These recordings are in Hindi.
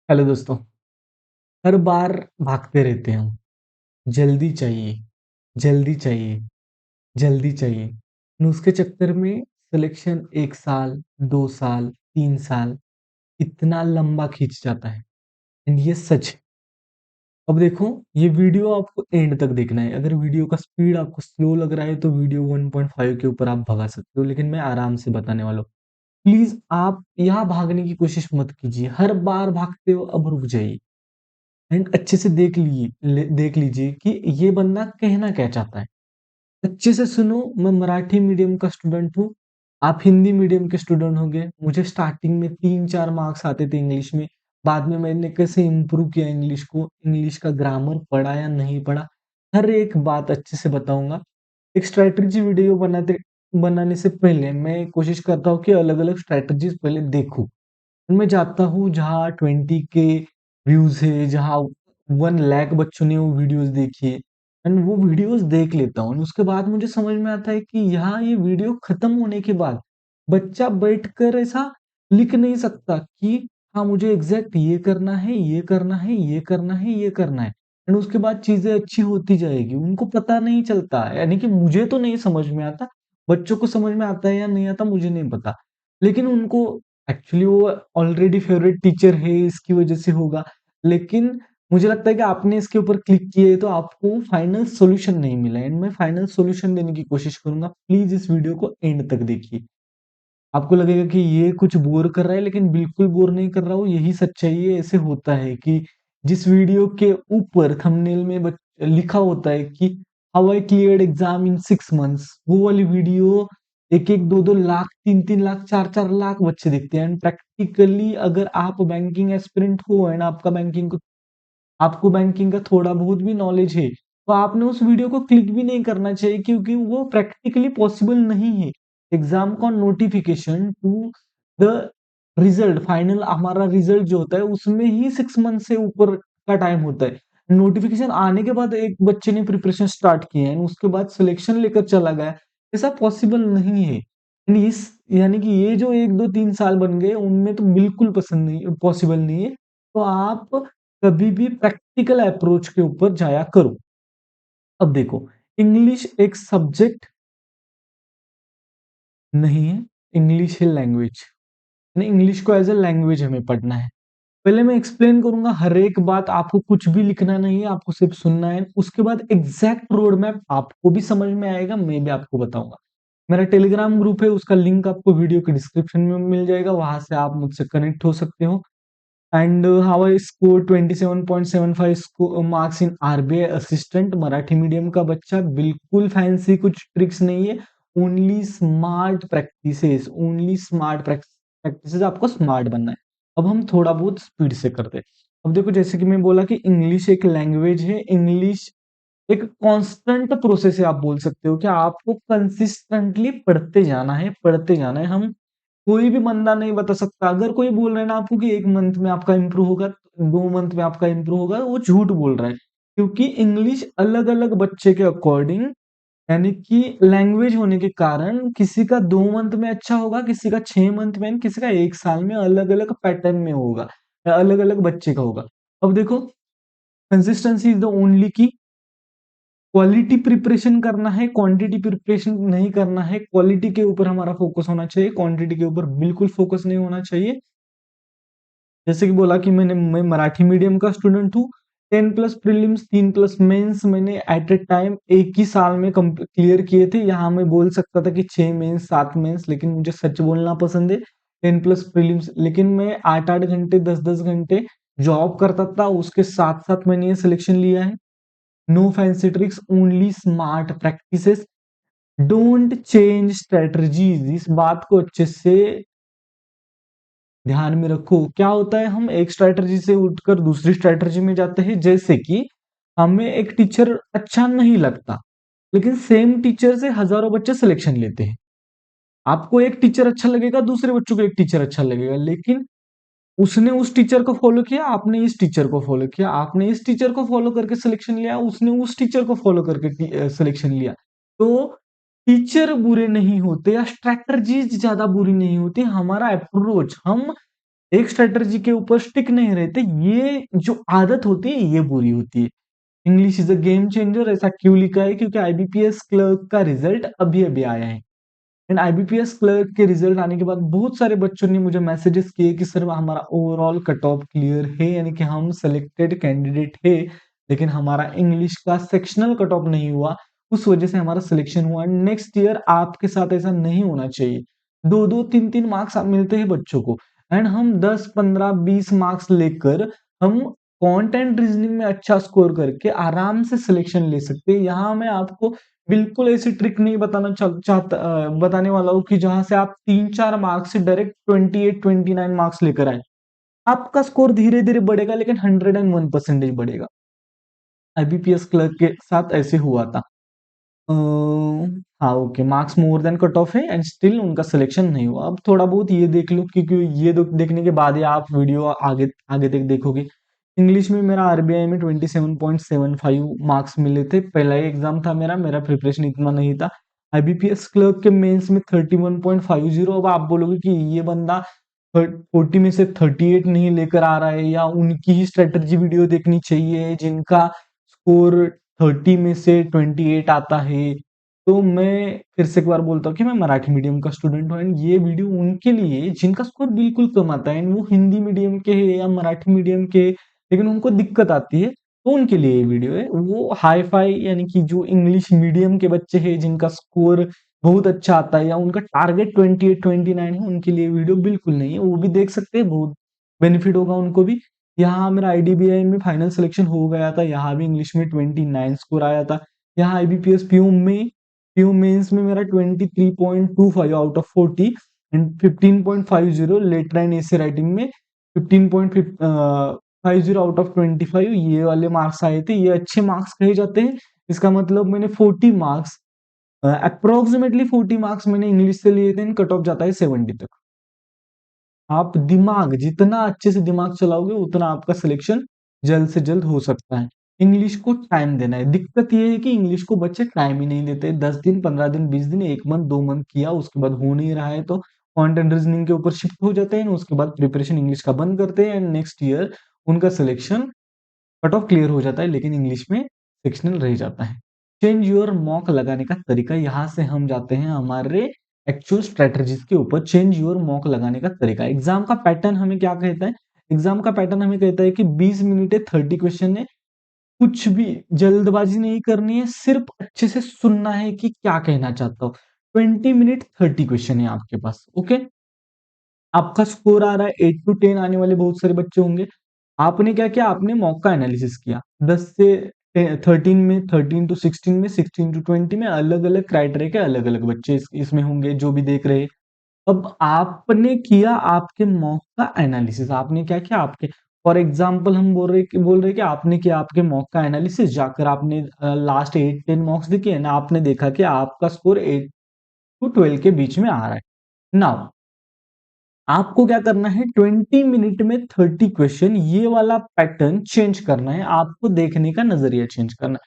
हेलो दोस्तों। हर बार भागते रहते हैं हम। जल्दी चाहिए, जल्दी चाहिए, जल्दी चाहिए। और उसके चक्कर में सिलेक्शन 1 साल, 2 साल, 3 साल इतना लंबा खींच जाता है। एंड ये सच है। अब देखो, ये वीडियो आपको एंड तक देखना है। अगर वीडियो का स्पीड आपको स्लो लग रहा है तो वीडियो 1.5 के ऊपर आप भगा सकते हो, लेकिन मैं आराम से बताने वाला हूँ। प्लीज़ आप यहाँ भागने की कोशिश मत कीजिए। हर बार भागते हो, अब रुक जाइए। एंड अच्छे से देख लीजिए कि ये बंदा कहना क्या चाहता है। अच्छे से सुनो। मैं मराठी मीडियम का स्टूडेंट हूँ, आप हिंदी मीडियम के स्टूडेंट होंगे। मुझे स्टार्टिंग में 3-4 मार्क्स आते थे इंग्लिश में। बाद में मैंने कैसे इम्प्रूव किया इंग्लिश को, इंग्लिश का ग्रामर पढ़ा या नहीं पढ़ा, हर एक बात अच्छे से बताऊंगा। एक स्ट्रैटेजी वीडियो बनाने से पहले मैं कोशिश करता हूँ कि अलग-अलग स्ट्रैटेजीज पहले देखूँ। मैं जाता हूँ जहाँ 20 के व्यूज है, जहाँ 1 लाख बच्चों ने वो वीडियोस देखी है। एंड वो वीडियोस देख लेता हूँ। उसके बाद मुझे समझ में आता है कि यहाँ ये वीडियो खत्म होने के बाद बच्चा बैठकर ऐसा लिख नहीं सकता कि हाँ, मुझे एग्जैक्ट ये करना है, ये करना है, ये करना है, ये करना है। एंड उसके बाद चीजें अच्छी होती जाएगी, उनको पता नहीं चलता। यानी कि मुझे तो नहीं समझ में आता, बच्चों को समझ में आता है या नहीं आता मुझे नहीं पता, लेकिन उनको एक्चुअली वो ऑलरेडी फेवरेट टीचर है, इसकी वजह से होगा। लेकिन मुझे लगता है कि आपने इसके ऊपर क्लिक किए तो आपको फाइनल सॉल्यूशन नहीं मिला। एंड मैं फाइनल सॉल्यूशन देने की कोशिश करूंगा। प्लीज इस वीडियो को एंड तक देखिए। आपको लगेगा कि ये कुछ बोर कर रहा है, लेकिन बिल्कुल बोर नहीं कर रहा हूँ। यही सच्चाई है। ऐसे होता है कि जिस वीडियो के ऊपर थंबनेल में लिखा होता है कि how I cleared exam in 6 months, वो वाली वीडियो 1-1, 2-2 लाख, 3-3 लाख, 4-4 लाख बच्चे देखते हैं। एंड प्रैक्टिकली अगर आप बैंकिंग एस्पिरेंट हो एंड आपको बैंकिंग का थोड़ा बहुत भी नॉलेज है, तो आपने उस वीडियो को क्लिक भी नहीं करना चाहिए, क्योंकि वो प्रैक्टिकली पॉसिबल नहीं है। एग्जाम का notification to the result, final हमारा रिजल्ट जो होता है उसमें ही 6 मंथ से ऊपर का टाइम होता है। नोटिफिकेशन आने के बाद एक बच्चे ने प्रिपरेशन स्टार्ट की है, उसके बाद सिलेक्शन लेकर चला गया, ऐसा पॉसिबल नहीं है। इस यानी कि ये जो 1-2-3 साल बन गए, उनमें तो बिल्कुल पसंद नहीं, पॉसिबल नहीं है। तो आप कभी भी प्रैक्टिकल अप्रोच के ऊपर जाया करो। अब देखो, इंग्लिश एक सब्जेक्ट नहीं है, इंग्लिश है लैंग्वेज। इंग्लिश को एज ए लैंग्वेज हमें पढ़ना है। पहले मैं एक्सप्लेन करूंगा हर एक बात। आपको कुछ भी लिखना नहीं है, आपको सिर्फ सुनना है। उसके बाद एग्जैक्ट रोड मैप आपको भी समझ में आएगा, मैं भी आपको बताऊंगा। मेरा टेलीग्राम ग्रुप है, उसका लिंक आपको वीडियो के डिस्क्रिप्शन में मिल जाएगा, वहां से आप मुझसे कनेक्ट हो सकते हो। And how I score 27.75 marks in RBI assistant, Marathi medium का बच्चा। बिल्कुल फैंसी कुछ ट्रिक्स नहीं है, only smart practices, only smart practices. आपको स्मार्ट बनना है। अब हम थोड़ा बहुत स्पीड से करते हैं। अब देखो, जैसे कि मैं बोला कि इंग्लिश एक लैंग्वेज है। इंग्लिश एक कांस्टेंट प्रोसेस है, आप बोल सकते हो कि आपको कंसिस्टेंटली पढ़ते जाना है, पढ़ते जाना है। हम कोई भी बंदा नहीं बता सकता। अगर कोई बोल रहा है ना आपको कि 1 मंथ में आपका इंप्रूव होगा, 2 मंथ में आपका इंप्रूव होगा, वो झूठ बोल रहा है। क्योंकि इंग्लिश अलग अलग बच्चे के अकॉर्डिंग, यानी कि लैंग्वेज होने के कारण किसी का 2 मंथ में अच्छा होगा, किसी का 6 मंथ में, किसी का 1 साल में, अलग अलग पैटर्न में होगा, अलग अलग बच्चे का होगा। अब देखो, कंसिस्टेंसी इज द ओनली की। क्वालिटी प्रिपरेशन करना है, क्वांटिटी प्रिपरेशन नहीं करना है। क्वालिटी के ऊपर हमारा फोकस होना चाहिए, क्वांटिटी के ऊपर बिल्कुल फोकस नहीं होना चाहिए। जैसे कि बोला कि मैं मराठी मीडियम का स्टूडेंट हूँ। 10+ प्रीलिम्स, 3+ मेंस मैंने एट ए टाइम एक ही साल में क्लियर किए थे। यहाँ मैं बोल सकता था कि 6 मेंस, 7 मेंस, लेकिन मुझे सच बोलना पसंद है। 10+ प्रीलिम्स, लेकिन मैं 8-8 घंटे, 10-10 घंटे जॉब करता था, उसके साथ साथ मैंने ये सिलेक्शन लिया है। No fancy tricks, only smart practices. Don't change strategies, इस बात को अच्छे से ध्यान में रखो। क्या होता है, हम एक स्ट्रेटजी से उठकर दूसरी स्ट्रेटजी में जाते हैं। जैसे कि हमें एक टीचर अच्छा नहीं लगता, लेकिन सेम टीचर से हजारों बच्चे सिलेक्शन लेते हैं। आपको एक टीचर अच्छा लगेगा, दूसरे बच्चों को एक टीचर अच्छा लगेगा, लेकिन उसने उस टीचर को फॉलो किया, आपने इस टीचर को फॉलो किया, आपने इस टीचर को फॉलो करके सिलेक्शन लिया, उसने उस टीचर को फॉलो करके सिलेक्शन लिया। तो टीचर बुरे नहीं होते या स्ट्रैटेजीज ज्यादा बुरी नहीं होती, हमारा अप्रोच। हम एक स्ट्रैटेजी के ऊपर स्टिक नहीं रहते, ये जो आदत होती है ये बुरी होती है। English is a game changer ऐसा क्यों लिखा है? क्योंकि आईबीपीएस क्लर्क का रिजल्ट अभी-अभी आया है। एंड आईबीपीएस क्लर्क के रिजल्ट आने के बाद बहुत सारे बच्चों ने मुझे मैसेजेस किए कि सर हमारा ओवरऑल कट ऑफ क्लियर है, यानी कि हम सिलेक्टेड कैंडिडेट है, लेकिन हमारा इंग्लिश का सेक्शनल कट ऑफ नहीं हुआ, उस वजह से हमारा सिलेक्शन हुआ। नेक्स्ट ईयर आपके साथ ऐसा नहीं होना चाहिए। 2-2 3-3 मार्क्स मिलते हैं बच्चों को, एंड हम 10 15 20 मार्क्स लेकर हम कंटेंट रीजनिंग में अच्छा स्कोर करके आराम से सिलेक्शन ले सकते हैं। यहाँ मैं आपको बिल्कुल ऐसी ट्रिक नहीं बताने वाला हूँ कि जहां से आप 3-4 मार्क्स से डायरेक्ट 28-29 मार्क्स लेकर आए। आपका स्कोर धीरे धीरे बढ़ेगा, लेकिन 101% बढ़ेगा। आईबीपीएस क्लर्क के साथ ऐसे हुआ था। अ, हाँ okay, marks more than cut off है एंड स्टिल उनका सिलेक्शन नहीं हुआ। अब थोड़ा बहुत ये देख लो, क्योंकि ये देखने के बाद ही आप वीडियो आगे आगे तक देखोगे। इंग्लिश में मेरा आरबीआई में 27.75 मार्क्स मिले थे। पहला ही एग्जाम था मेरा प्रिपरेशन इतना नहीं था। आईबीपीएस क्लर्क के मेंस में 31.50। अब आप बोलोगे कि ये बंदा 40 में से 38 नहीं लेकर आ रहा है, या उनकी ही स्ट्रेटजी वीडियो देखनी चाहिए जिनका स्कोर 30 में से 28 आता है। तो मैं फिर से एक बार बोलता हूँ कि मैं मराठी मीडियम का स्टूडेंट हूँ, एंड ये वीडियो उनके लिए है जिनका स्कोर बिल्कुल कम आता है, एंड वो हिंदी मीडियम के है या मराठी मीडियम के, लेकिन उनको दिक्कत आती है, तो उनके लिए ये वीडियो है। वो हाई फाई यानी कि जो इंग्लिश मीडियम के बच्चे हैं जिनका स्कोर बहुत अच्छा आता है, या उनका टारगेट 28-29 है, उनके लिए वीडियो बिल्कुल नहीं है। वो भी देख सकते हैं, बहुत बेनिफिट होगा उनको भी। यहाँ मेरा आईडीबीआई में फाइनल सिलेक्शन हो गया था, यहाँ भी इंग्लिश में 29 स्कोर आया था। यहाँ आईबीपीएस पीयू मेंस में मेरा 23.25 out of 40 and 15.50 letter and essay writing में 15.50 आउट ऑफ 25 ये वाले मार्क्स आए थे। ये अच्छे मार्क्स कहे जाते हैं। इसका मतलब मैंने 40 मार्क्स, अप्रोक्सीमेटली 40 मार्क्स मैंने इंग्लिश से लिए थे, कट ऑफ जाता है 70 तक। आप दिमाग जितना अच्छे से दिमाग चलाओगे उतना आपका सिलेक्शन जल्द से जल्द हो सकता है। इंग्लिश को टाइम देना है। दिक्कत ये है कि इंग्लिश को बच्चे टाइम ही नहीं देते। 10 दिन 15 दिन 20 दिन 1 मंथ 2 मंथ किया, उसके बाद हो नहीं रहा है तो कंटेंट रीजनिंग के ऊपर शिफ्ट हो जाते हैं। उसके बाद प्रिपरेशन इंग्लिश का बंद करते हैं, एंड नेक्स्ट ईयर उनका सिलेक्शन कट ऑफ क्लियर हो जाता है, लेकिन इंग्लिश में सेक्शनल रह जाता है। चेंज योर मॉक लगाने का तरीका, यहाँ से हम जाते हैं हमारे एक्चुअल स्ट्रेटजीज के ऊपर। चेंज योर मॉक लगाने का तरीका, एग्जाम का पैटर्न हमें क्या कहता है? एग्जाम का पैटर्न हमें कहता है कि 20 मिनट है, 30 क्वेश्चन है। कुछ भी जल्दबाजी नहीं करनी है, सिर्फ अच्छे से सुनना है कि क्या कहना चाहता हूँ। 20 मिनट 30 क्वेश्चन है आपके पास। ओके, आपका स्कोर आ रहा है 8 टू 10, आने वाले बहुत सारे बच्चे होंगे। आपने क्या किया? आपने मॉक का एनालिसिस किया। 10 से 13 में, 13 टू 16 में, 16 टू 20 में अलग अलग क्राइटेरिया के अलग अलग बच्चे इसमें होंगे जो भी देख रहे हैं। अब आपने किया आपके मॉक का एनालिसिस। आपने क्या किया? आपके फॉर एग्जाम्पल हम बोल रहे कि आपने किया आपके मॉक का एनालिसिस, जाकर आपने लास्ट 8-10 मॉक्स देखे ना, आपने देखा कि आपका स्कोर 8 टू 12 के बीच में आ रहा है। नाउ आपको क्या करना है? 20 मिनट में 30 क्वेश्चन, ये वाला पैटर्न चेंज करना है। आपको देखने का नजरिया चेंज करना है।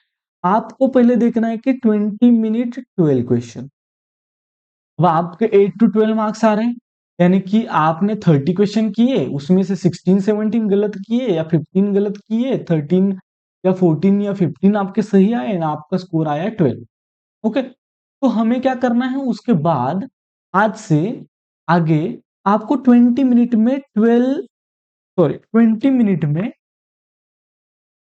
आपको पहले देखना है कि 20 मिनट 12 क्वेश्चन, अब आपके 8 टू 12 मार्क्स आ रहे हैं, यानी कि आपने 30 क्वेश्चन किए, उसमें से 16-17 गलत किए या 15 गलत किए, 13 या 14 या 15 आपके सही आए ना, आपका स्कोर आया 12। ओके, तो हमें क्या करना है उसके बाद? आज से आगे आपको 20 मिनट में 12, सॉरी 20 मिनट में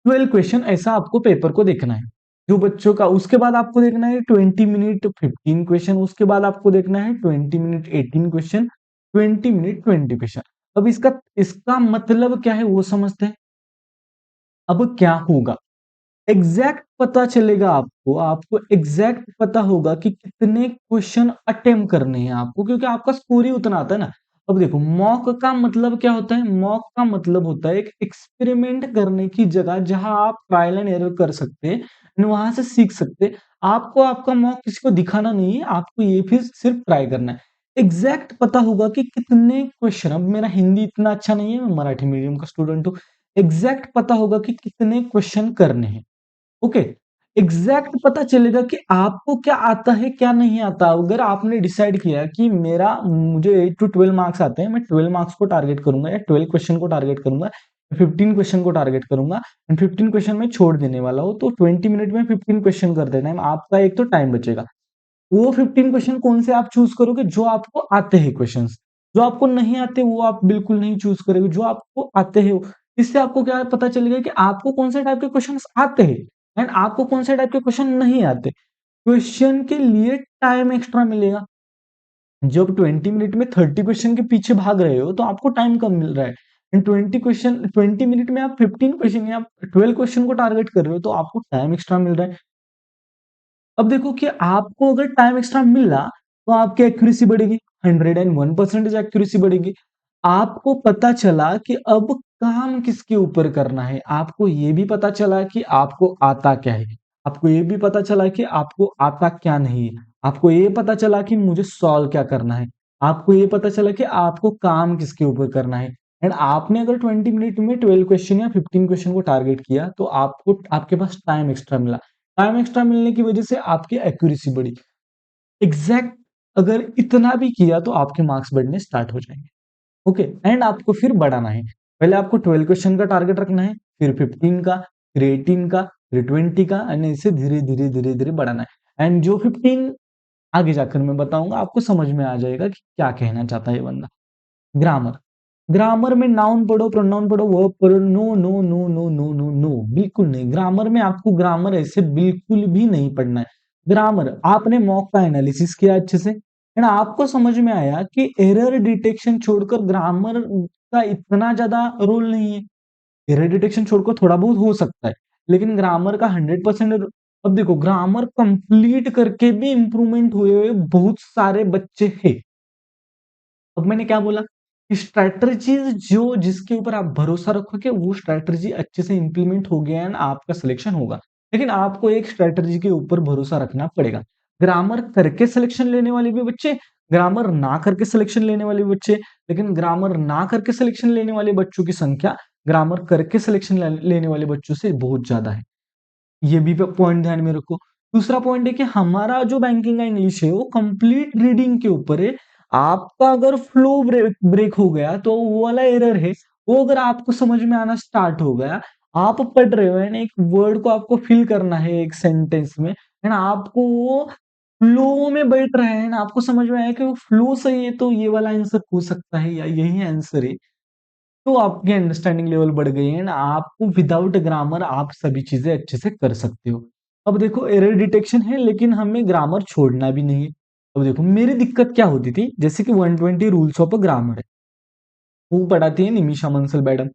12 क्वेश्चन ऐसा आपको पेपर को देखना है जो बच्चों का। उसके बाद आपको देखना है 20 मिनट 15 क्वेश्चन, उसके बाद आपको देखना है 20 मिनट 18 क्वेश्चन, 20 मिनट 20 क्वेश्चन। अब इसका इसका मतलब क्या है वो समझते हैं। अब क्या होगा? एग्जैक्ट पता चलेगा आपको, आपको एग्जैक्ट पता होगा कि कितने क्वेश्चन अटेम्प्ट करने हैं आपको, क्योंकि आपका स्कोर ही उतना आता है ना। अब देखो, मॉक का मतलब क्या होता है? मॉक का मतलब होता है एक एक्सपेरिमेंट करने की जगह जहां आप ट्रायल एंड एरर कर सकते हैं, and वहां से सीख सकते हैं। आपको आपका मॉक किसी को दिखाना नहीं है, आपको ये फिर सिर्फ ट्राई करना है। एग्जैक्ट पता होगा कि कितने क्वेश्चन, अब मेरा हिंदी इतना अच्छा नहीं है, मैं मराठी मीडियम का स्टूडेंट हूँ। एग्जैक्ट पता होगा कि कितने क्वेश्चन करने हैं। ओके, एग्जैक्ट पता चलेगा कि आपको क्या आता है क्या नहीं आता। अगर आपने डिसाइड किया कि मेरा मुझे 8 टू 12 मार्क्स आते हैं, मैं 12 मार्क्स को टारगेट करूंगा या 12 क्वेश्चन को टारगेट करूंगा, 15 क्वेश्चन को टारगेट करूंगा एंड 15 क्वेश्चन में छोड़ देने वाला हूँ, तो 20 मिनट में 15 क्वेश्चन कर देना है, आपका एक तो टाइम बचेगा। वो 15 क्वेश्चन कौन से आप चूज करोगे? जो आपको आते हैं क्वेश्चंस। जो आपको नहीं आते वो आप बिल्कुल नहीं चूज करोगे, जो आपको आते हैं इससे आपको क्या पता चलेगा कि आपको कौन से टाइप के क्वेश्चंस आते हैं एंड आपको कौन से टाइप के क्वेश्चन नहीं आते। क्वेश्चन के लिए टाइम एक्स्ट्रा मिलेगा। जब 20 मिनट में 30 क्वेश्चन के पीछे भाग रहे हो तो आपको टाइम कम मिल रहा है एंड 20 मिनट में आप 15 क्वेश्चन या 12 क्वेश्चन को टारगेट कर रहे हो तो आपको टाइम एक्स्ट्रा मिल रहा है। अब देखो कि आपको अगर टाइम एक्स्ट्रा मिला तो आपकी एक्यूरेसी बढ़ेगी, 101% एक्यूरेसी बढ़ेगी। आपको पता चला कि अब काम किसके ऊपर करना है, आपको ये भी पता चला कि आपको आता क्या है, आपको ये भी पता चला कि आपको आता क्या नहीं है, आपको ये पता चला कि मुझे सॉल्व क्या करना है, आपको ये पता चला कि आपको काम किसके ऊपर करना है। एंड आपने अगर 20 मिनट में 12 क्वेश्चन या 15 क्वेश्चन को टारगेट किया तो आपको आपके पास टाइम एक्स्ट्रा मिला। टाइम एक्स्ट्रा मिलने की वजह से आपकी एक्यूरेसी बढ़ी। एग्जैक्ट अगर इतना भी किया तो आपके मार्क्स बढ़ने स्टार्ट हो जाएंगे। ओके, एंड आपको फिर बढ़ाना है। पहले आपको 12 क्वेश्चन का टारगेट रखना है, फिर 15 का, फिर 18 का, फिर 20 का एंड इसे धीरे धीरे धीरे धीरे बढ़ाना है। एंड जो 15 आगे जाकर मैं बताऊंगा, आपको समझ में आ जाएगा कि क्या कहना चाहता है ये बंदा। ग्रामर, ग्रामर में नाउन पढ़ो, प्रोनाउन पढ़ो, वर्ब पढ़ो, no no no no no no no, बिल्कुल नहीं। ग्रामर में आपको ग्रामर ऐसे बिल्कुल भी नहीं पढ़ना है। ग्रामर आपने मॉक का एनालिसिस किया अच्छे से एंड आपको समझ में आया कि एरर डिटेक्शन छोड़कर ग्रामर का इतना ज्यादा रोल नहीं है। एरर डिटेक्शन छोड़कर थोड़ा बहुत हो सकता है, लेकिन ग्रामर का 100%। अब देखो, ग्रामर कंप्लीट करके भी इंप्रूवमेंट हुए हुए बहुत सारे बच्चे हैं। अब मैंने क्या बोला कि स्ट्रैटेजीज जो जिसके ऊपर आप भरोसा रखोगे वो स्ट्रैटेजी अच्छे से इंप्लीमेंट हो गया एंड आपका सिलेक्शन होगा। लेकिन आपको एक स्ट्रैटेजी के ऊपर भरोसा रखना पड़ेगा। ग्रामर करके सिलेक्शन लेने वाले भी बच्चे, ग्रामर ना करके सिलेक्शन लेने वाले भी बच्चे, लेकिन ग्रामर ना करके सिलेक्शन लेने वाले बच्चों की संख्या ग्रामर करके सिलेक्शन लेने वाले बच्चों से बहुत ज्यादा है। ये भी पॉइंट ध्यान में रखो। दूसरा पॉइंट है कि हमारा जो बैंकिंग का इंग्लिश है वो कंप्लीट रीडिंग के ऊपर है। आपका अगर फ्लो ब्रेक हो गया तो वो वाला एरर है, वो अगर आपको समझ में आना स्टार्ट हो गया, आप पढ़ रहे हो एंड एक वर्ड को आपको फिल करना है एक सेंटेंस में एंड आपको वो फ्लो में बैठ रहा है एंड आपको समझ में आया कि वो फ्लो सही है तो ये वाला आंसर हो सकता है या यही आंसर है, तो आपकी अंडरस्टैंडिंग लेवल बढ़ गई है ना। आपको विदाउट ग्रामर आप सभी चीजें अच्छे से कर सकते हो। अब देखो, एरर डिटेक्शन है लेकिन हमें ग्रामर छोड़ना भी नहीं है। अब देखो मेरी दिक्कत क्या होती थी, जैसे कि 120 रूल्स ऑफ ग्रामर है, वो पढ़ाती है निमिषा मंसल मैडम।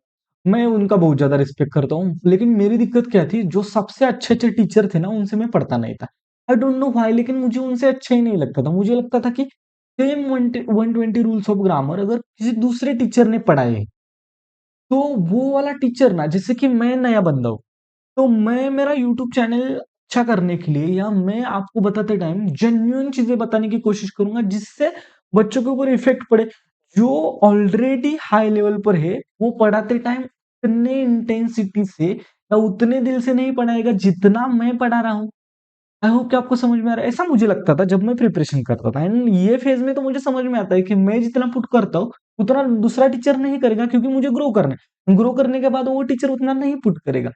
मैं उनका बहुत ज्यादा रिस्पेक्ट करता हूँ, लेकिन मेरी दिक्कत क्या थी, जो सबसे अच्छे अच्छे टीचर थे ना उनसे मैं पढ़ता नहीं था। आई डोंट नो व्हाई, लेकिन मुझे उनसे अच्छा ही नहीं लगता था। मुझे लगता था कि सेम 120 रूल्स ऑफ ग्रामर अगर किसी दूसरे टीचर ने पढ़ाए तो वो वाला टीचर ना, जैसे कि मैं नया बंदा हूँ तो मैं मेरा यूट्यूब चैनल अच्छा करने के लिए या मैं आपको बताते टाइम जेन्युइन चीजें बताने की कोशिश करूंगा जिससे बच्चों के ऊपर इफेक्ट पड़े। जो ऑलरेडी हाई लेवल पर है वो पढ़ाते टाइम उतने इंटेंसिटी से या उतने दिल से नहीं पढ़ाएगा जितना मैं पढ़ा रहा हूँ। आई होप कि आपको समझ में आ रहा है। ऐसा मुझे लगता था जब मैं प्रिपरेशन करता था एंड ये फेज में तो मुझे समझ में आता है कि मैं जितना पुट करता हूँ उतना दूसरा टीचर नहीं करेगा, क्योंकि मुझे ग्रो करना है। ग्रो करने के बाद वो टीचर उतना नहीं पुट करेगा।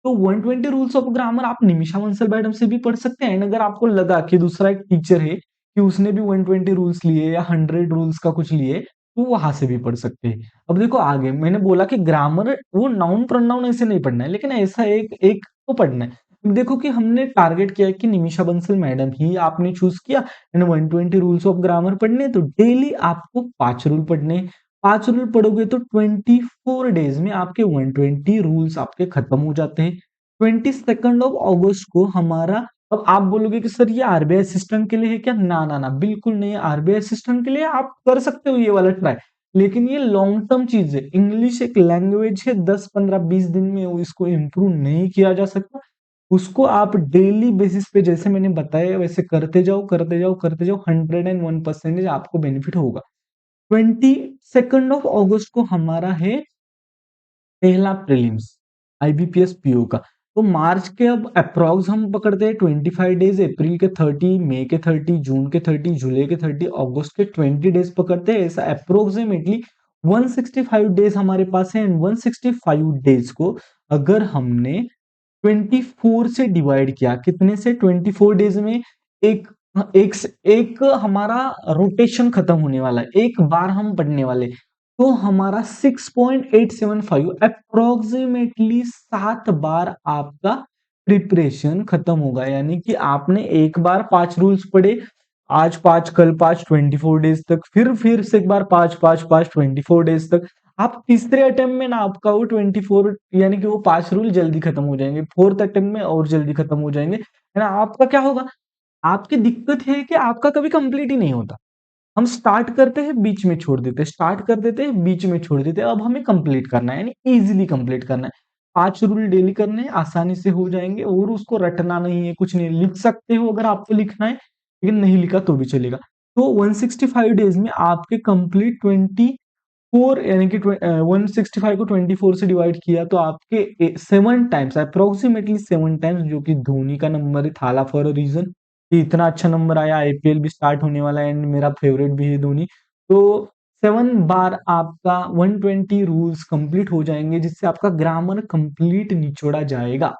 तो 120 रूल्स ऑफ ग्रामर आप निमिषा मंसल मैडम से भी पढ़ सकते हैं एंड अगर आपको लगा कि दूसरा एक टीचर है कि उसने भी 120 रूल्स लिए या 100 रूल्स का कुछ लिए, तो वहां से भी पढ़ सकते हैं। अब देखो आगे मैंने बोला कि ग्रामर वो नाउन प्रोनाउन ऐसे नहीं पढ़ना है, लेकिन ऐसा एक एक तो पढ़ना है। देखो कि हमने टारगेट किया है कि निमिषा बंसल मैडम ही आपने चूज किया एंड 120 रूल्स ऑफ ग्रामर पढ़ने, तो डेली आपको 5 रूल पढ़ने। 5 रूल पढ़ोगे तो 24 डेज में आपके 120 रूल्स आपके खत्म हो जाते हैं। 22 ऑफ अगस्त को हमारा, अब आप बोलोगे कि सर ये आरबीआई असिस्टेंट के लिए है क्या? ना ना ना, बिल्कुल नहीं। आरबीआई असिस्टेंट के लिए आप कर सकते हो ये वाला ट्राई, लेकिन ये लॉन्ग टर्म चीज है। इंग्लिश एक लैंग्वेज है, 10 15 20 दिन में इसको इम्प्रूव नहीं किया जा सकता। उसको आप डेली बेसिस पे जैसे मैंने बताया वैसे करते जाओ करते जाओ करते जाओ, 101% आपको बेनिफिट होगा। 22 ऑफ अगस्त को हमारा है पहला प्रीलिम्स आईबीपीएस पीओ का। तो मार्च के अब अप्रॉक्स हम पकड़ते हैं 25 डेज, अप्रैल के 30, मई के 30, जून के 30, जुलाई के 30, अगस्त के 20 डेज पकड़ते हैं। ऐसा अप्रोक्सीमेटली 165 डेज हमारे पास है। एंड 165 डेज को अगर हमने 24 से डिवाइड किया, कितने से? 24 डेज में एक एक एक हमारा रोटेशन खत्म होने वाला है, एक बार हम पढ़ने वाले, तो हमारा 6.875 अप्रोक्सीमेटली 7 बार आपका प्रिपरेशन खत्म होगा। यानी कि आपने एक बार 5 रूल्स पढ़े, आज 5, कल 5, 24 डेज तक, फिर से एक बार 5 5 5 24 डेज तक। आप तीसरे अटेम्प्ट में ना आपका वो 24 यानी कि वो 5 रूल जल्दी खत्म हो जाएंगे, फोर्थ अटेम्प्ट में और जल्दी खत्म हो जाएंगे, है ना। आपका क्या होगा? आपकी दिक्कत है कि आपका कभी कंप्लीट ही नहीं होता। हम स्टार्ट करते हैं, बीच में छोड़ देते हैं, स्टार्ट कर देते हैं, बीच में छोड़ देते हैं। अब हमें कंप्लीट करना है, यानी इजीली कंप्लीट करना है। 5 रूल डेली करने हैं, आसानी से हो जाएंगे, और उसको रटना नहीं है, कुछ नहीं। लिख सकते हो अगर आपको लिखना है, लेकिन नहीं लिखा तो भी चलेगा। तो 165 डेज में आपके कंप्लीट 24, यानी कि 165 को 24 से डिवाइड किया तो आपके 7 टाइम्स, अप्रोक्सीमेटली 7 टाइम्स, जो कि धोनी का नंबर है, थाला फॉर अ रीजन, कि इतना अच्छा नंबर आया। आईपीएल भी स्टार्ट होने वाला है एंड मेरा फेवरेट भी है धोनी। तो 7 बार आपका 120 रूल्स कंप्लीट हो जाएंगे, जिससे आपका ग्रामर कंप्लीट निचोड़ा जाएगा।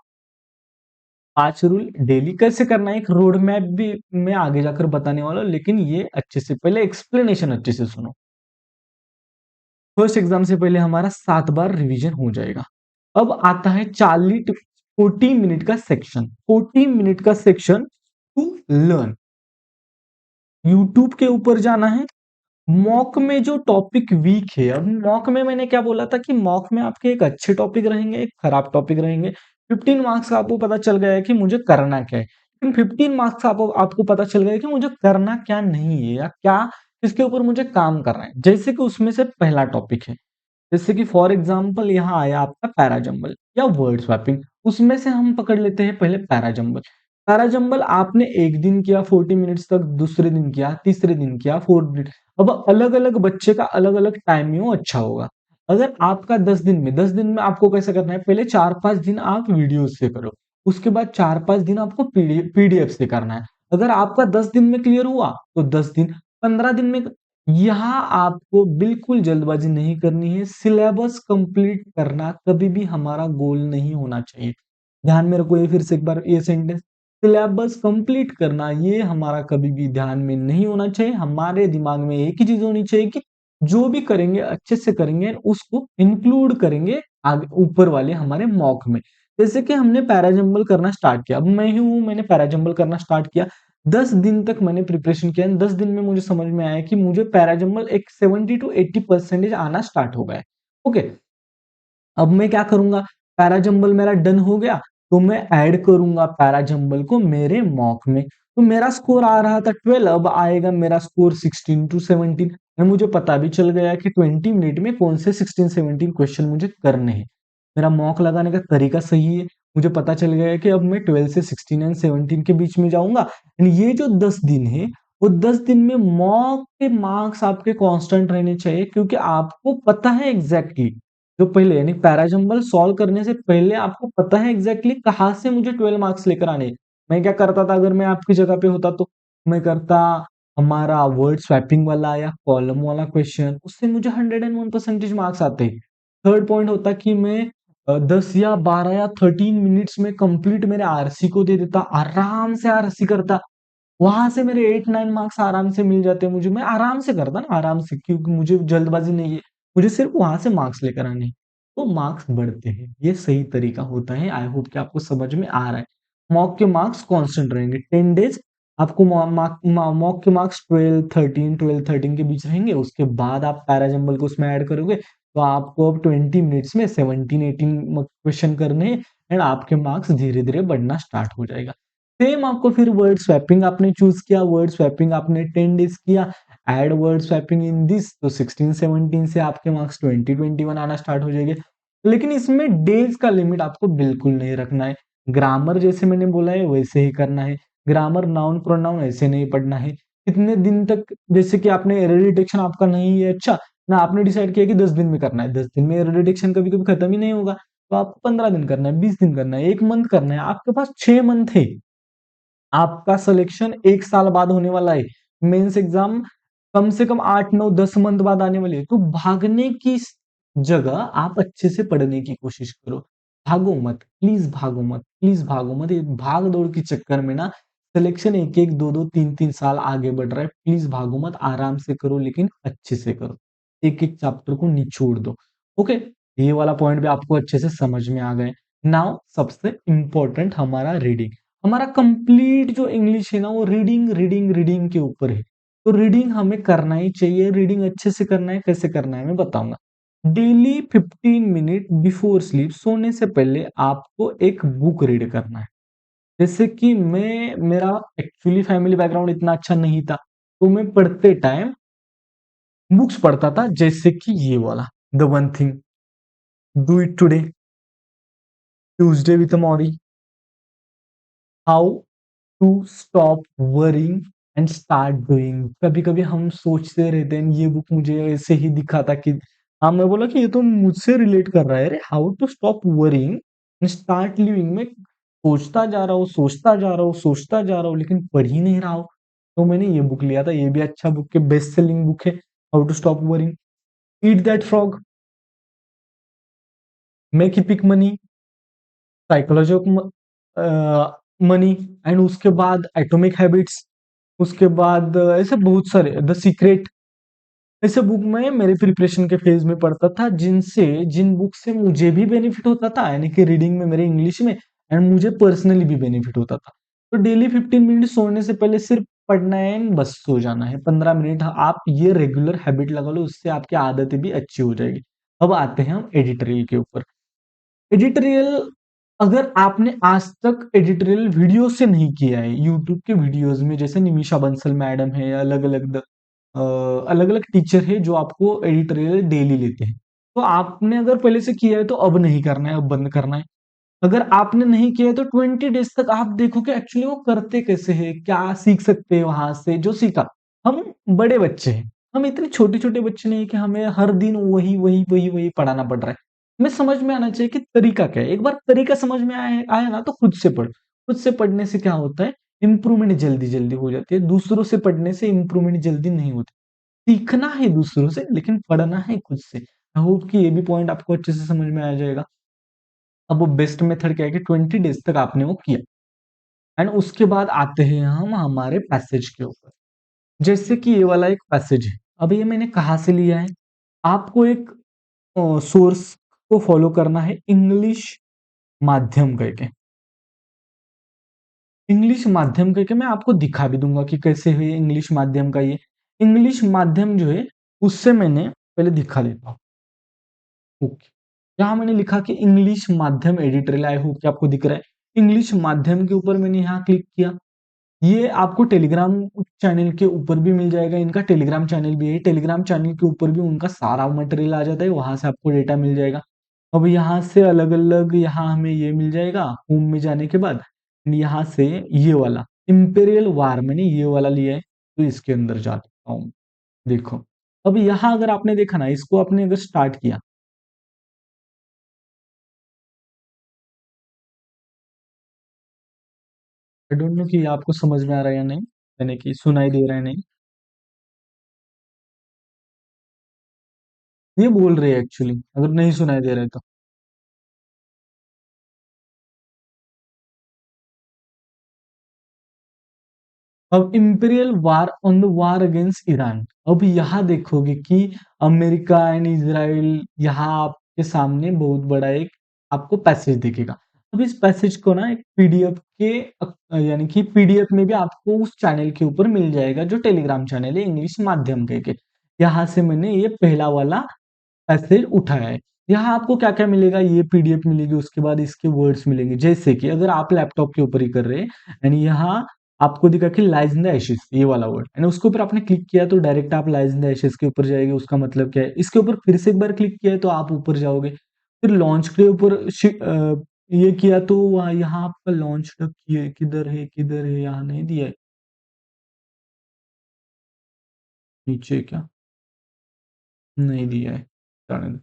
5 रूल डेली कैसे करना है, एक रोड मैप भी मैं आगे जाकर बताने वाला हूं, लेकिन ये अच्छे से पहले एक्सप्लेनेशन अच्छे से सुनो। फर्स्ट एग्जाम से पहले हमारा 7 बार रिवीजन हो जाएगा। अब आता है 40 मिनट का सेक्शन, 40 मिनट का सेक्शन टू लर्न। यूट्यूब के ऊपर जाना है। मॉक में जो टॉपिक वीक है, अब मॉक में मैंने क्या बोला था कि मॉक में आपके एक अच्छे टॉपिक रहेंगे, एक खराब टॉपिक रहेंगे। 15 मार्क्स का आपको पता चल गया है कि मुझे करना क्या है, लेकिन 15 मार्क्स का आपको पता चल गया है कि मुझे करना क्या नहीं है, या क्या इसके ऊपर मुझे काम करना है। जैसे कि उसमें से पहला टॉपिक है, जैसे कि फॉर एग्जाम्पल यहाँ आया आपका पैराजंबल या वर्ड स्वैपिंग। उसमें से हम पकड़ लेते हैं पहले पैराजंबल। पैराजंबल आपने एक दिन किया 40 मिनट्स तक, दूसरे दिन किया, तीसरे दिन किया 4 मिनट। अब अलग अलग बच्चे का अलग अलग टाइमिंग अच्छा होगा। अगर आपका 10 दिन में, 10 दिन में आपको कैसे करना है, पहले 4-5 दिन आप वीडियो से करो, उसके बाद 4-5 दिन आपको पीडीएफ से करना है। अगर आपका 10 दिन में क्लियर हुआ तो 10 दिन, 15 दिन में। यहाँ आपको बिल्कुल जल्दबाजी नहीं करनी है। सिलेबस कंप्लीट करना कभी भी हमारा गोल नहीं होना चाहिए। ध्यान में रखो ये, फिर से एक बार ये सेंटेंस, सिलेबस कंप्लीट करना ये हमारा कभी भी ध्यान में नहीं होना चाहिए। हमारे दिमाग में एक ही चीज होनी चाहिए कि जो भी करेंगे अच्छे से करेंगे, उसको इंक्लूड करेंगे आगे ऊपर वाले हमारे मॉक में। जैसे कि हमने पैराजंबल करना स्टार्ट किया, अब मैंने पैराजंबल करना स्टार्ट किया, 10 दिन तक मैंने प्रिपरेशन किया। 10 दिन में मुझे समझ में आया कि मुझे पैराजंबल एक 70 to 80% आना स्टार्ट हो गया है। ओके, अब मैं क्या करूंगा, पैराजंबल मेरा डन हो गया, तो मैं ऐड करूंगा पैराजंबल को मेरे मॉक में। तो मेरा स्कोर आ रहा था 12, अब आएगा मेरा स्कोर 16 to 17। और मुझे पता भी चल गया कि 20 मिनट में कौन से 16-17 क्वेश्चन मुझे करने हैं। मेरा मॉक लगाने का तरीका सही है। मुझे पता चल गया है कि अब मैं 12 से 16 एंड 17 के बीच में जाऊंगा। ये जो 10 दिन है, वो 10 दिन में मॉक के मार्क्स आपके कांस्टेंट रहने चाहिए, क्योंकि आपको पता है एग्जैक्टली जो पहले, यानी पैराजंबल सॉल्व करने से पहले आपको पता है एग्जैक्टली कहाँ से मुझे 12 मार्क्स लेकर आने। मैं क्या करता था, अगर मैं आपकी जगह पे होता तो मैं करता हमारा वर्ड स्वैपिंग वाला या कॉलम वाला क्वेश्चन, उससे मुझे 101% मार्क्स आते। थर्ड पॉइंट होता कि मैं 10 या 12 या 13 मिनट्स में कंप्लीट मेरे आरसी को दे देता, आराम से आरसी करता, वहां से मेरे 8-9 मार्क्स आराम से मिल जाते मुझे। मैं आराम से करता ना, आराम से, क्योंकि मुझे जल्दबाजी नहीं है, मुझे सिर्फ वहां से मार्क्स लेकर आने हैं। तो मार्क्स बढ़ते हैं, ये सही तरीका होता है। आई होप कि आपको समझ में आ रहा है। मॉक के मार्क्स कांस्टेंट रहेंगे 10 डेज। आपको मॉक के मार्क्स 12-13 के बीच रहेंगे। उसके बाद आप पैराजंबल को उसमें ऐड करोगे, तो आपको अब 20 मिनट्स में 17-18 क्वेश्चन करने हैं, एंड आपके मार्क्स धीरे धीरे बढ़ना स्टार्ट हो जाएगा। सेम आपको फिर वर्ड स्वैपिंग आपने चूज किया, वर्ड स्वैपिंग आपने 10 डेज किया, add word swapping in this, तो 16-17 से आपके मार्क्स 20-21 आना स्टार्ट हो जाएंगे। लेकिन इसमें डेज का लिमिट आपको बिल्कुल नहीं रखना है। ग्रामर जैसे मैंने बोला है वैसे ही करना है। ग्रामर, नाउन, प्रोनाउन ऐसे नहीं पढ़ना है। कितने दिन तक, जैसे कि आपने एरर डिटेक्शन आपका नहीं है अच्छा ना, आपने डिसाइड किया कि 10 दिन में करना है, 10 दिन में एरर डिटेक्शन कभी कभी खत्म ही नहीं होगा। तो आपको 15 दिन करना है, 20 दिन करना है, 1 मंथ करना है, आपके पास 6 मंथ है। आपका सिलेक्शन 1 साल बाद होने वाला है। मेंस एग्जाम कम से कम 8, 9, 10 मंथ बाद आने वाली है। तो भागने की जगह आप अच्छे से पढ़ने की कोशिश करो। भागो मत, प्लीज भागो मत, प्लीज भागो मत। ये भाग दौड़ के चक्कर में ना सिलेक्शन 1-1, 2-2, 3-3 साल आगे बढ़ रहा है। प्लीज भागो मत, आराम से करो लेकिन अच्छे से करो। एक-एक चैप्टर को निचोड़ दो। ओके, ये वाला पॉइंट भी आपको अच्छे से समझ में आ गए। नाउ सबसे इंपॉर्टेंट हमारा रीडिंग। हमारा कंप्लीट जो इंग्लिश है ना वो रीडिंग रीडिंग रीडिंग के ऊपर है। तो रीडिंग हमें करना ही चाहिए। रीडिंग अच्छे से करना है, कैसे करना है मैं बताऊंगा। डेली 15 मिनट बिफोर स्लीप, सोने से पहले आपको एक बुक रीड करना है। जैसे कि मेरा एक्चुअली फैमिली बैकग्राउंड इतना अच्छा नहीं था, तो मैं पढ़ते टाइम बुक्स पढ़ता था, जैसे कि ये वाला the one thing, do it today, Tuesday with Morrie, how to stop worrying and start doing. कभी कभी हम सोचते रहते हैं, ये बुक मुझे ऐसे ही दिखा था कि हाँ, मैं बोला कि ये तो मुझसे रिलेट कर रहा है। अरे how to stop worrying and start living में सोचता जा रहा हूँ, सोचता जा रहा हूँ, सोचता जा रहा हूँ, लेकिन पढ़ ही नहीं रहा हूँ। तो मैंने ये बुक लिया था। ये भी अच्छा बुक है, बेस्ट सेलिंग बुक है, how to stop worrying. Eat that frog, make epic money, psychology of money, and उसके बाद एटॉमिक हैबिट्स। उसके बाद ऐसे बहुत सारे, द सीक्रेट। ऐसे बुक में मेरे प्रिपरेशन के फेज में पढ़ता था, जिन बुक से मुझे भी बेनिफिट होता था, यानी कि रीडिंग में, मेरे इंग्लिश में, एंड मुझे पर्सनली भी बेनिफिट होता था। तो डेली 15 मिनट सोने से पहले सिर्फ पढ़ना है, बस सो जाना है 15 मिनट। आप ये रेगुलर हैबिट लगा लो, उससे आपकी आदतें भी अच्छी हो जाएगी। अब आते हैं हम एडिटोरियल के ऊपर। एडिटोरियल, अगर आपने आज तक एडिटोरियल वीडियो से नहीं किया है, यूट्यूब के वीडियोस में, जैसे निमिषा बंसल मैडम है, अलग अलग टीचर है जो आपको एडिटोरियल डेली लेते हैं, तो आपने अगर पहले से किया है तो अब नहीं करना है, अब बंद करना है। अगर आपने नहीं किया है तो 20 डेज तक आप देखो कि एक्चुअली वो करते कैसे हैं, क्या सीख सकते हैं वहां से जो सीखा। हम बड़े बच्चे हैं, हम इतने छोटे छोटे बच्चे नहीं कि हमें हर दिन वही वही वही वही पढ़ाना पड़ रहा है। हमें समझ में आना चाहिए कि तरीका क्या है। एक बार तरीका समझ में आया ना तो खुद से पढ़। खुद से पढ़ने से क्या होता है, इंप्रूवमेंट जल्दी जल्दी हो जाती है। दूसरों से पढ़ने से इंप्रूवमेंट जल्दी नहीं होती। सीखना है दूसरों से, लेकिन पढ़ना है खुद से। आई होप कि ये भी पॉइंट आपको अच्छे से समझ में आ जाएगा। अब वो बेस्ट मेथड क्या है कि 20 डेज तक आपने वो किया, एंड उसके बाद आते हैं हम हमारे पैसेज के ऊपर। जैसे कि ये वाला एक पैसेज है। अब ये मैंने कहाँ से लिया है, आपको एक सोर्स को फॉलो करना है, इंग्लिश माध्यम करके। इंग्लिश माध्यम करके मैं आपको दिखा भी दूंगा कि कैसे है इंग्लिश माध्यम का। ये इंग्लिश माध्यम जो है, उससे मैंने पहले दिखा देता हूँ। ओके, यहाँ मैंने लिखा कि इंग्लिश माध्यम एडिटोरियल। आई होप कि आपको दिख रहा है। इंग्लिश माध्यम के ऊपर मैंने यहाँ क्लिक किया। ये आपको टेलीग्राम चैनल के ऊपर भी मिल जाएगा। इनका टेलीग्राम चैनल भी है। टेलीग्राम चैनल के ऊपर भी उनका सारा मटेरियल आ जाता है, वहां से आपको डेटा मिल जाएगा। अब यहाँ से अलग अलग, यहाँ हमें ये मिल जाएगा होम में जाने के बाद। यहाँ से ये वाला इंपेरियल वार मैंने ये वाला लिया है, तो इसके अंदर जाता हूँ। देखो, अब यहाँ अगर आपने देखा ना, इसको आपने अगर स्टार्ट किया, आई डोंट नो कि आपको समझ में आ रहा है या नहीं, यानी कि सुनाई दे रहा है नहीं। ये बोल रहे हैं एक्चुअली, अगर नहीं सुनाई दे रहा है तो। अब imperial war on the war against Iran. अब यहाँ देखोगे कि अमेरिका एंड इजराइल, यहाँ आपके सामने बहुत बड़ा एक आपको पैसेज दिखेगा। अब इस पैसेज को ना एक पीडीएफ के यानी कि पीडीएफ में भी आपको उस चैनल के ऊपर मिल जाएगा, जो टेलीग्राम चैनल है इंग्लिश माध्यम के। यहाँ से मैंने ये पहला वाला पैसेज उठाया है। यहाँ आपको क्या क्या मिलेगा, ये पीडीएफ मिलेगी, उसके बाद इसके वर्ड्स मिलेंगे। जैसे कि अगर आप लैपटॉप के ऊपर ही कर रहे हैं, यानी यहाँ आपको दिखा कि लाइज इन द एशेस, ये वाला वर्ड, यानी उसके ऊपर आपने क्लिक किया तो डायरेक्ट आप लाइज इन द एशेस के ऊपर जाएंगे। उसका मतलब क्या है, इसके ऊपर फिर से एक बार क्लिक किया है तो आप ऊपर जाओगे। फिर लॉन्च के ऊपर ये किया तो यहाँ आपका लॉन्च तक किधर है, किधर है, यहाँ नहीं दिया है, नीचे क्या नहीं दिया है, जाने दो।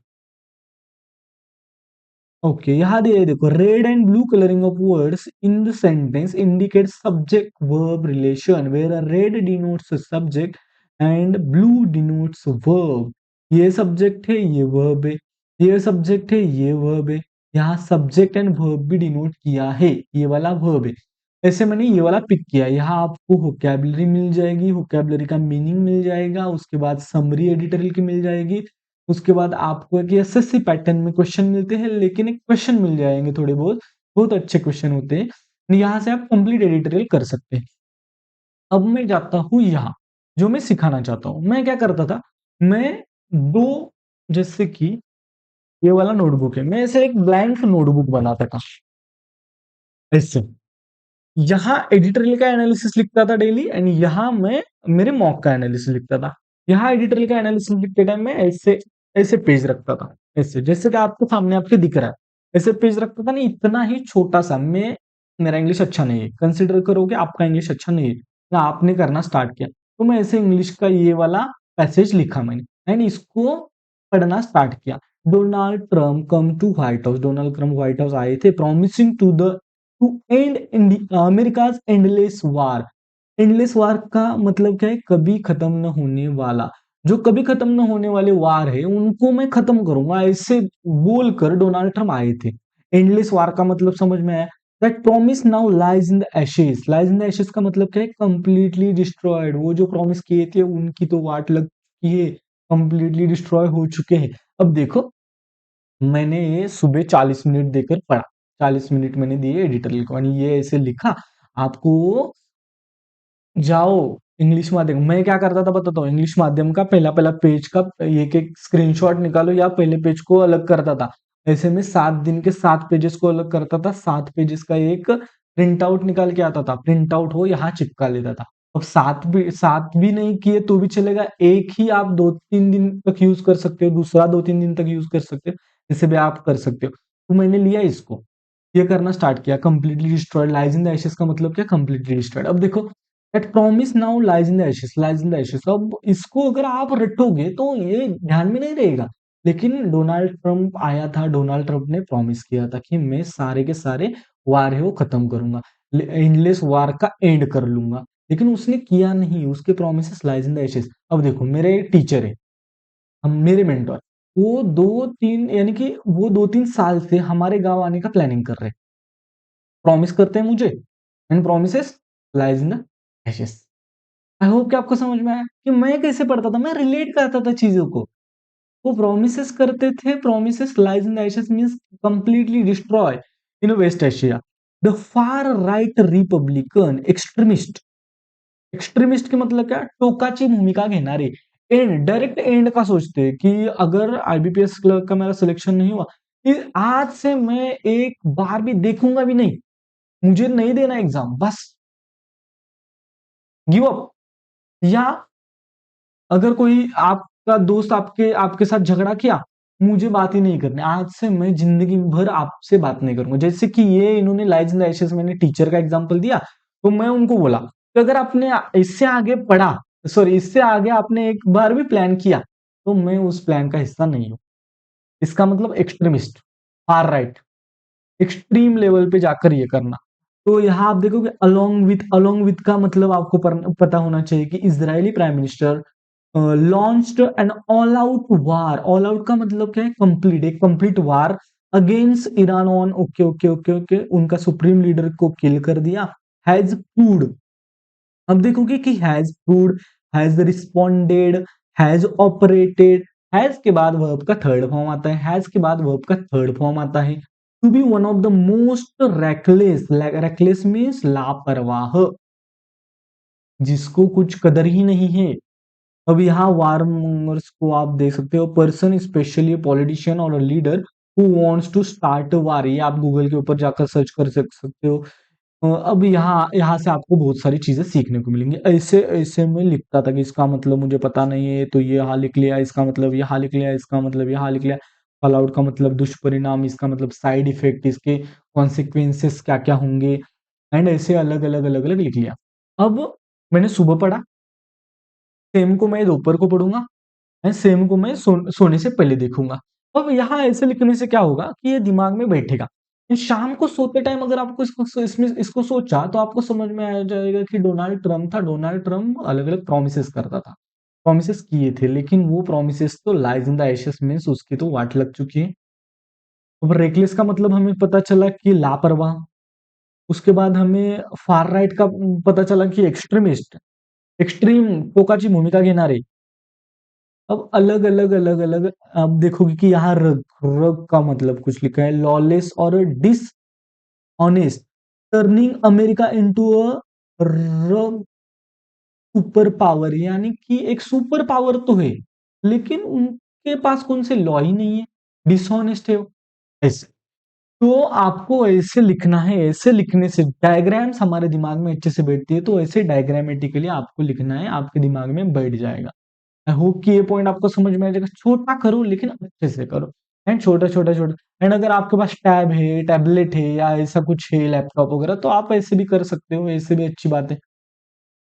ओके, यहाँ दिया है देखो, red and blue colouring of words in the sentence indicate subject verb relation where red denotes subject and blue denotes verb. ये सब्जेक्ट है, ये वर्ब है, ये सब्जेक्ट है, ये वर्ब है। यहाँ सब्जेक्ट एंड वर्ब भी डिनोट किया है, ये वाला वर्ब है। ऐसे मैंने ये वाला पिक किया। यहाँ आपको वोकैबुलरी मिल जाएगी, वोकैबुलरी का मीनिंग मिल जाएगा, उसके बाद समरी एडिटोरियल की मिल जाएगी, उसके बाद आपको एक एसएससी पैटर्न में क्वेश्चन मिलते हैं, लेकिन एक क्वेश्चन मिल जाएंगे थोड़े बहुत, बहुत अच्छे क्वेश्चन होते हैं। यहाँ से आप कंप्लीट एडिटोरियल कर सकते हैं। अब मैं जाता हूँ यहाँ, जो मैं सिखाना चाहता हूँ। मैं क्या करता था, मैं दो, जैसे कि ये वाला नोटबुक है, मैं ऐसे एक ब्लैंक नोटबुक बनाता था ऐसे। यहाँ एडिटोरियल का एनालिसिस लिखता था डेली, एंड यहाँ मैं मेरे मॉक का एनालिसिस लिखता था। यहाँ एडिटोरियल का एनालिसिस लिखते टाइम मैं ऐसे ऐसे पेज रखता था, ऐसे जैसे कि आपको सामने आपके दिख रहा है, ऐसे पेज रखता था। नहीं, इतना ही छोटा सा। मैं, मेरा इंग्लिश अच्छा नहीं है, कंसिडर करो कि आपका इंग्लिश अच्छा नहीं है, ना आपने करना स्टार्ट किया, तो मैं ऐसे इंग्लिश का ये वाला पैसेज लिखा मैंने, एंड इसको पढ़ना स्टार्ट किया। Donald Trump come to White House, Donald Trump White House आए थे, promising to end America's endless war. Endless war का मतलब क्या है, कभी खत्म न होने वाला। जो कभी खत्म न होने वाले वार है उनको मैं खत्म करूंगा, ऐसे बोलकर डोनाल्ड ट्रम्प आए थे। एंडलेस वार का मतलब समझ में आया। That promise now lies in the ashes. Lies in the ashes का मतलब क्या है, कंप्लीटली डिस्ट्रॉयड। वो जो प्रॉमिस किए थे उनकी तो वाट लग चुकी है, कंप्लीटली डिस्ट्रॉय हो चुके हैं। अब देखो, मैंने ये सुबह 40 मिनट देकर पढ़ा, 40 मिनट मैंने दिए एडिटोरियल को, यानी ये ऐसे लिखा। आपको जाओ इंग्लिश माध्यम, मैं क्या करता था बताता हूँ। इंग्लिश माध्यम का पहला पहला पेज का एक एक स्क्रीनशॉट निकालो, या पहले पेज को अलग करता था। ऐसे में 7 दिन के 7 पेजेस को अलग करता था, 7 पेजेस का एक प्रिंट आउट निकाल के आता था, प्रिंट आउट हो यहाँ चिपका लेता था। अब सात भी नहीं किए तो भी चलेगा, एक ही आप 2-3 दिन तक यूज कर सकते हो, दूसरा 2-3 दिन तक यूज कर सकते हो, जैसे भी आप कर सकते हो। तो मैंने लिया इसको, ये करना स्टार्ट किया। Completely destroyed, lies in the ashes का मतलब क्या, कंप्लीटली डिस्ट्रॉयड। अब देखो, that promise now lies in the ashes, lies in the ashes. अब इसको अगर आप रटोगे तो ये ध्यान में नहीं रहेगा, लेकिन डोनाल्ड ट्रंप आया था, डोनाल्ड ट्रंप ने प्रॉमिस किया था कि मैं सारे के सारे वार है वो खत्म करूंगा, एंडलेस वार का एंड कर लूंगा, लेकिन उसने किया नहीं। उसके promise lies in the ashes. अब देखो, मेरे एक टीचर है, हम मेरे मेंटर, वो 2-3, यानी कि वो 2-3 साल से हमारे गांव आने का प्लानिंग कर रहे हैं, प्रॉमिस करते हैं मुझे, and promises lies in the ashes. I hope कि आपको समझ में आया कि मैं कैसे पढ़ता था, मैं रिलेट करता था चीजों को। वो प्रोमिसेस करते थे, promises lies in the ashes means completely destroy in West Asia. The far right Republican extremist, extremist के मतलब क्या, टोकाची भूमिका घेणारे, एंड डायरेक्ट एंड का सोचते हैं कि अगर आईबीपीएस क्लर्क का मेरा सिलेक्शन नहीं हुआ, आज से मैं एक बार भी देखूंगा भी नहीं, मुझे नहीं देना एग्जाम, बस गिव अप। या अगर कोई आपका दोस्त आपके आपके साथ झगड़ा किया, मुझे बात ही नहीं करनी, आज से मैं जिंदगी भर आपसे बात नहीं करूंगा। जैसे कि ये इन्होंने लाइज इन द एशेस, मैंने टीचर का एग्जांपल दिया, तो मैं उनको बोला कि अगर आपने इससे आगे पढ़ा, सॉरी इससे आगे आपने एक बार भी प्लान किया, तो मैं उस प्लान का हिस्सा नहीं हूं। इसका मतलब extremist, far right, extreme level पे जाकर ये करना। तो यहाँ आप देखोगे अलोंग विथ का मतलब आपको पता होना चाहिए कि Israeli prime minister launched N all out वार। ऑल आउट का मतलब क्या है, कंप्लीट, एक complete war against Iran on, okay okay okay okay, उनका सुप्रीम लीडर को किल कर दिया। हैज प्रूव्ड, अब देखोगे कि has proved, has responded, has operated. Has के बाद वर्ब का थर्ड फॉर्म आता है, हैज के बाद वर्ब का थर्ड फॉर्म आता है। To be one of the most reckless, reckless means लापरवाह, जिसको कुछ कदर ही नहीं है। अब यहाँ वारमोंगर्स को आप देख सकते हो, पर्सन स्पेशली पॉलिटिशियन और leader who wants to start war, ये आप गूगल के ऊपर जाकर सर्च कर सकते हो। अब यहाँ यहाँ से आपको बहुत सारी चीजें सीखने को मिलेंगी। ऐसे ऐसे में लिखता था कि इसका मतलब मुझे पता नहीं है, तो ये यहाँ लिख लिया, इसका मतलब यहाँ लिख लिया, इसका मतलब यहाँ लिख लिया। फॉल आउट का मतलब दुष्परिणाम, इसका मतलब साइड इफेक्ट, इसके कॉन्सिक्वेंसेस क्या क्या होंगे, एंड ऐसे अलग अलग अलग अलग लिख लिया। अब मैंने सुबह पढ़ा, सेम को मैं दोपहर को पढ़ूंगा, एंड सेम को मैं सोने से पहले देखूंगा। अब यहाँ ऐसे लिखने से क्या होगा कि ये दिमाग में बैठेगा। शाम को सोते टाइम अगर आपको इसको सोचा तो आपको समझ में आ जाएगा कि डोनाल्ड ट्रम्प था, डोनाल्ड ट्रम्प अलग-अलग प्रोमिसेस करता था। प्रोमिसेस किए थे लेकिन वो प्रोमिसेस तो lies in the ashes means उसकी तो वाट लग चुकी है। अब रेकलेस का मतलब हमें पता चला कि लापरवाह। उसके बाद हमें फार राइट का पता चला कि एक्सट्रीमिस्ट, एक्सट्रीम टोकाची भूमिका घेणारे। अब अलग-अलग, अलग-अलग आप देखोगे कि यहाँ रग, रग का मतलब कुछ लिखा है लॉलेस और dishonest, turning America into a रग सुपर पावर, यानी कि एक सुपर पावर तो है, लेकिन उनके पास कौन से लॉ ही नहीं है, डिसऑनेस्ट है वो, ऐसे। तो आपको ऐसे लिखना है, ऐसे लिखने से डायग्राम्स हमारे दिमाग में अच्छे से बैठती है, तो ऐसे डायग्रामेटिकली आपको लिखना है, आपके दिमाग में बैठ जाएगा। आई होप कि ये पॉइंट आपको समझ में आ जाएगा। छोटा करो लेकिन अच्छे से करो एंड छोटा छोटा छोटा। एंड अगर आपके पास टैब है, टैबलेट है या ऐसा कुछ है लैपटॉप वगैरह, तो आप ऐसे भी कर सकते हो, ऐसे भी अच्छी बात है।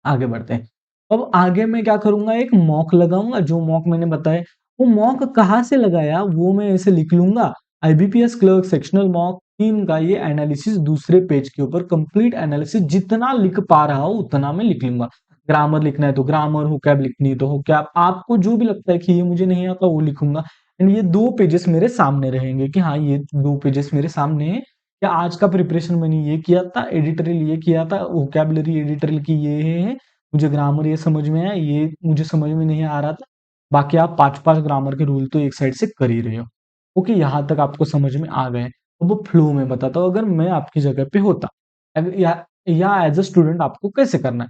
आगे बढ़ते हैं। अब आगे मैं क्या करूंगा, एक मॉक लगाऊंगा, जो मॉक मैंने बताया। वो मॉक कहाँ से लगाया वो मैं ऐसे लिख लूंगा। आईबीपीएस क्लर्क सेक्शनल मॉक 3 का ये एनालिसिस दूसरे पेज के ऊपर कंप्लीट एनालिसिस जितना लिख पा रहा हो उतना मैं लिख लूंगा। ग्रामर लिखना है तो ग्रामर, हुकैब लिखनी है तो हुकैब, आपको जो भी लगता है कि ये मुझे नहीं आता वो लिखूंगा। एंड ये 2 पेजेस मेरे सामने रहेंगे कि हाँ ये 2 पेजेस मेरे सामने है। क्या आज का प्रिपरेशन मैंने ये किया था, एडिटोरियल ये किया था, वोकैबुलरी एडिटोरियल की ये है, मुझे ग्रामर ये समझ में आया, ये मुझे समझ में नहीं आ रहा था। बाकी आप 5-5 ग्रामर के रूल तो एक साइड से कर ही रहे हो। ओके, यहाँ तक आपको समझ में आ गए। अब वो फ्लो में बताता हूँ, अगर मैं आपकी जगह पे होता या एज अ स्टूडेंट आपको कैसे करना है।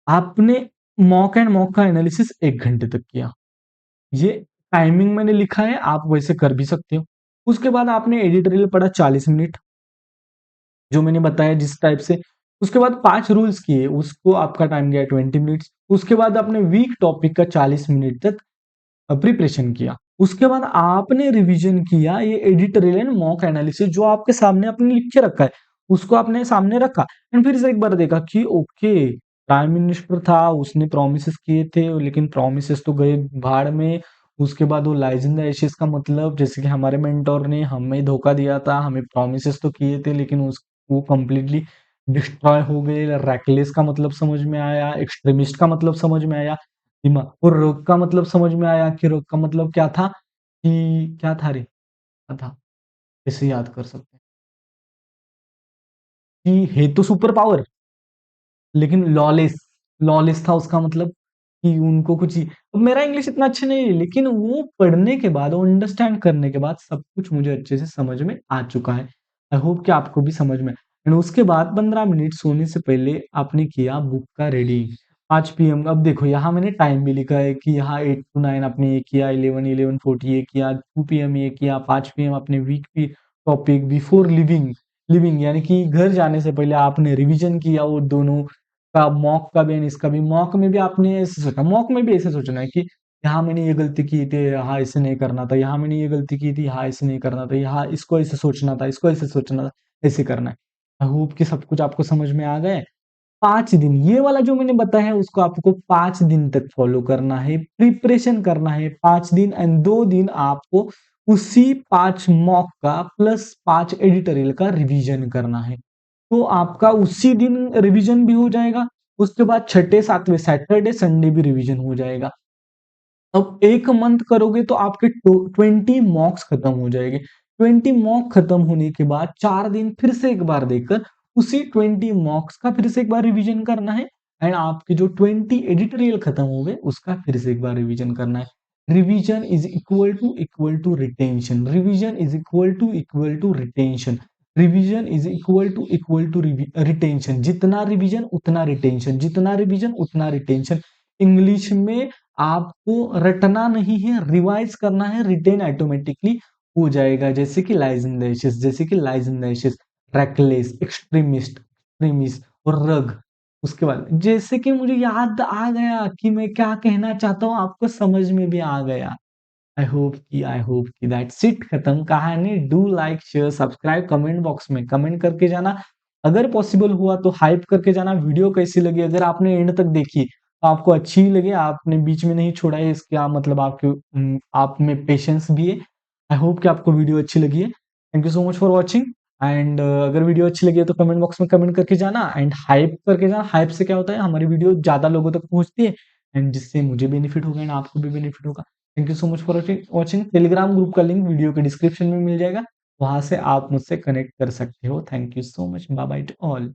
आपने मॉक एंड मॉक का एनालिसिस 1 घंटे तक किया, ये टाइमिंग मैंने लिखा है, आप वैसे कर भी सकते हो। उसके बाद आपने एडिटोरियल पढ़ा 40 मिनट, जो मैंने बताया जिस टाइप से। उसके बाद 5 रूल्स किए, उसको आपका टाइम गया 20 मिनट्स। उसके बाद आपने वीक टॉपिक का 40 मिनट तक प्रिपरेशन किया। उसके बाद आपने रिवीजन किया, ये एडिटोरियल एंड मॉक एनालिसिस जो आपके सामने आपने लिख के रखा है, उसको आपने सामने रखा एंड फिर से एक बार देखा कि ओके, प्राइम मिनिस्टर था, उसने प्रोमिसेस किए थे लेकिन प्रोमिसेस तो गए भाड़ में। उसके बाद वो लाइज इन द एशेस का मतलब, जैसे कि हमारे मेंटोर ने हमें धोखा दिया था, हमें प्रोमिसेस तो किए थे लेकिन उस वो कंप्लीटली डिस्ट्रॉय हो गए। रैकलेस का मतलब समझ में आया, एक्सट्रीमिस्ट का मतलब समझ में आया, और रोग का मतलब समझ में आया कि रोग का मतलब क्या था, कि क्या था रे, क्या था, कैसे याद कर सकते हैं कि है तो सुपर पावर लेकिन लॉलेस, लॉलेस था उसका मतलब कि उनको कुछ ही। अब मेरा इंग्लिश इतना अच्छा नहीं है लेकिन वो पढ़ने के बाद, वो अंडरस्टैंड करने के बाद सब कुछ मुझे अच्छे से समझ में आ चुका है। आई होप कि आपको भी समझ में। एंड उसके बाद 15 मिनट सोने से पहले आपने किया बुक का रीडिंग 5 PM। अब देखो यहाँ मैंने टाइम भी लिखा है कि यहाँ 8 to 9 आपने ये किया, 11-11:40 ये किया, 2 PM ये किया, 5 PM आपने वीक की टॉपिक बिफोर लिविंग, लिविंग यानी कि घर जाने से पहले आपने रिवीजन किया वो दोनों का, मॉक का भी एंड इसका भी। मॉक में भी आपने ऐसे सोचा, मॉक में भी ऐसे सोचना है कि यहाँ मैंने ये गलती की थी, यहाँ ऐसे नहीं करना था, यहाँ मैंने ये गलती की थी, यहाँ ऐसे नहीं करना था, यहाँ इसको ऐसे सोचना था, इसको ऐसे सोचना था, ऐसे करना है। आई होप कि सब कुछ आपको समझ में आ गए। 5 दिन ये वाला जो मैंने बताया है उसको आपको 5 दिन तक फॉलो करना है, प्रिपरेशन करना है 5 दिन एंड 2 दिन आपको उसी 5 मॉक का प्लस 5 एडिटोरियल का रिवीजन करना है। तो आपका उसी दिन रिवीजन भी हो जाएगा। उसके बाद छठे सातवें सैटरडे संडे भी रिवीजन हो जाएगा। अब 1 मंथ करोगे तो आपके 20 मॉक्स खत्म हो जाएंगे। 20 मॉक खत्म होने के बाद 4 दिन फिर से एक बार देकर उसी 20 मॉक्स का फिर से एक बार रिवीजन करना है एंड आपके जो 20 एडिटोरियल खत्म हो गए उसका फिर से एक बार रिवीजन करना है। Revision is equal to retention, revision is equal to retention, revision is equal to retention. जितना रिवीजन उतना रिटेंशन, जितना रिवीजन उतना रिटेंशन। इंग्लिश में आपको रटना नहीं है, रिवाइज करना है, रिटेन ऑटोमेटिकली हो जाएगा। जैसे कि लाइज इन द एशेस, जैसे कि lies in the ashes, reckless, extremist, extremist और रग। उसके बाद जैसे कि मुझे याद आ गया कि मैं क्या कहना चाहता हूँ, आपको समझ में भी आ गया। आई होप कि दैट्स इट, खत्म कहानी। Do like share subscribe, comment box में कमेंट करके जाना। अगर पॉसिबल हुआ तो हाइप करके जाना। वीडियो कैसी लगी, अगर आपने एंड तक देखी तो आपको अच्छी ही लगी, आपने बीच में नहीं छोड़ा है, इसका मतलब आपके आप में पेशेंस भी है। आई होप कि आपको वीडियो अच्छी लगी है। Thank you so much for watching and अगर वीडियो अच्छी लगी है तो कमेंट बॉक्स में कमेंट करके जाना एंड हाइप करके जाना। हाइप से क्या होता है, हमारी वीडियो ज़्यादा लोगों तक पहुँचती है एंड जिससे मुझे बेनिफिट होगा एंड आपको भी बेनिफिट होगा। Thank you so much for watching. Telegram group का लिंक वीडियो के डिस्क्रिप्शन में मिल जाएगा, वहाँ से आप मुझसे कनेक्ट कर सकते हो। Thank you so much, bye bye to all.